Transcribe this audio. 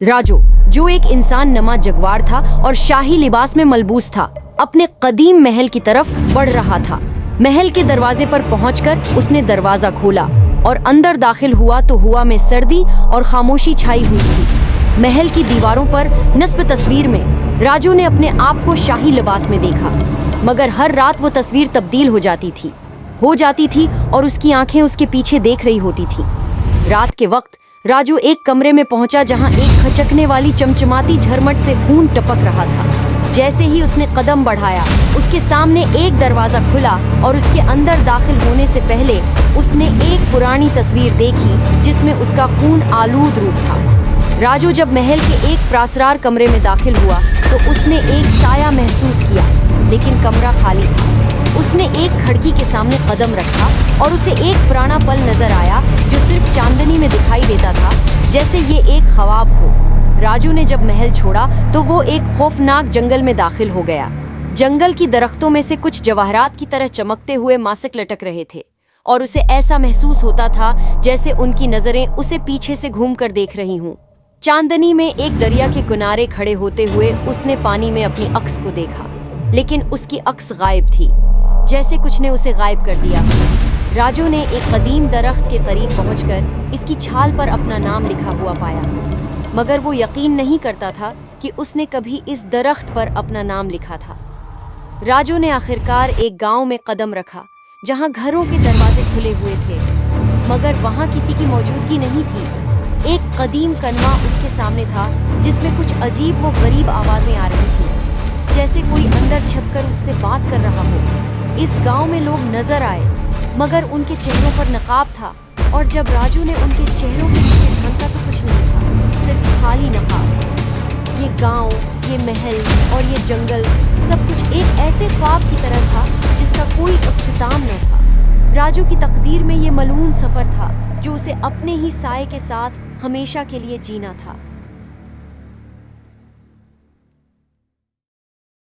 राजू, जो एक इंसान नमा जगवार था और शाही लिबास में मलबूस था, अपने कदीम महल की तरफ बढ़ रहा था। महल के दरवाजे पर पहुंचकर उसने दरवाजा खोला और अंदर दाखिल हुआ तो हवा में सर्दी और खामोशी छाई हुई थी। महल की दीवारों पर नस्ब तस्वीर में राजू ने अपने आप को शाही लिबास में देखा, मगर हर रात वो तस्वीर तब्दील हो जाती थी और उसकी आंखें उसके पीछे देख रही होती थी। रात के वक्त राजू एक कमरे में पहुंचा जहां एक खचकने वाली चमचमाती झरमट से खून टपक रहा था। जैसे ही उसने कदम बढ़ाया, उसके सामने एक दरवाजा खुला और उसके अंदर दाखिल होने से पहले उसने एक पुरानी तस्वीर देखी जिसमें उसका खून आलूद रूप था। राजू जब महल के एक प्रासरार कमरे में दाखिल हुआ तो उसने एक साया महसूस किया, लेकिन कमरा खाली था। उसने एक खिड़की के सामने कदम रखा और उसे एक पुराना पल नजर आया जो सिर्फ चांदनी में दिखाई देता था, जैसे ये एक ख्वाब हो। राजू ने जब महल छोड़ा तो वो एक खौफनाक जंगल में दाखिल हो गया। जंगल की दरख्तों में से कुछ जवाहरात की तरह चमकते हुए मासिक लटक रहे थे और उसे ऐसा महसूस होता था जैसे उनकी नजरें उसे पीछे से घूमकर देख रही हूँ। चांदनी में एक दरिया के किनारे खड़े होते हुए उसने पानी में अपनी अक्स को देखा, लेकिन उसकी अक्स गायब थी, जैसे कुछ ने उसे गायब कर दिया। राजू ने एक कदीम दरख्त के करीब पहुंचकर इसकी छाल पर अपना नाम लिखा हुआ पाया, मगर वो यकीन नहीं करता था कि उसने कभी इस दरख्त पर अपना नाम लिखा था। राजू ने आखिरकार एक गांव में कदम रखा जहां घरों के दरवाजे खुले हुए थे, मगर वहां किसी की मौजूदगी नहीं थी। एक कदीम कनवा उसके सामने था जिसमें कुछ अजीब व गरीब आवाजें आ रही थी, जैसे कोई अंदर छिपकर उससे बात कर रहा हो। इस गांव में लोग नजर आए, मगर उनके चेहरों पर नकाब था, और जब राजू ने उनके चेहरों के नीचे झांका तो कुछ नहीं था, सिर्फ खाली नकाब। ये गांव, ये महल और ये जंगल सब कुछ एक ऐसे ख्वाब की तरह था जिसका कोई इख्तिताम न था। राजू की तकदीर में ये मलून सफर था जो उसे अपने ही साए के साथ हमेशा के लिए जीना था।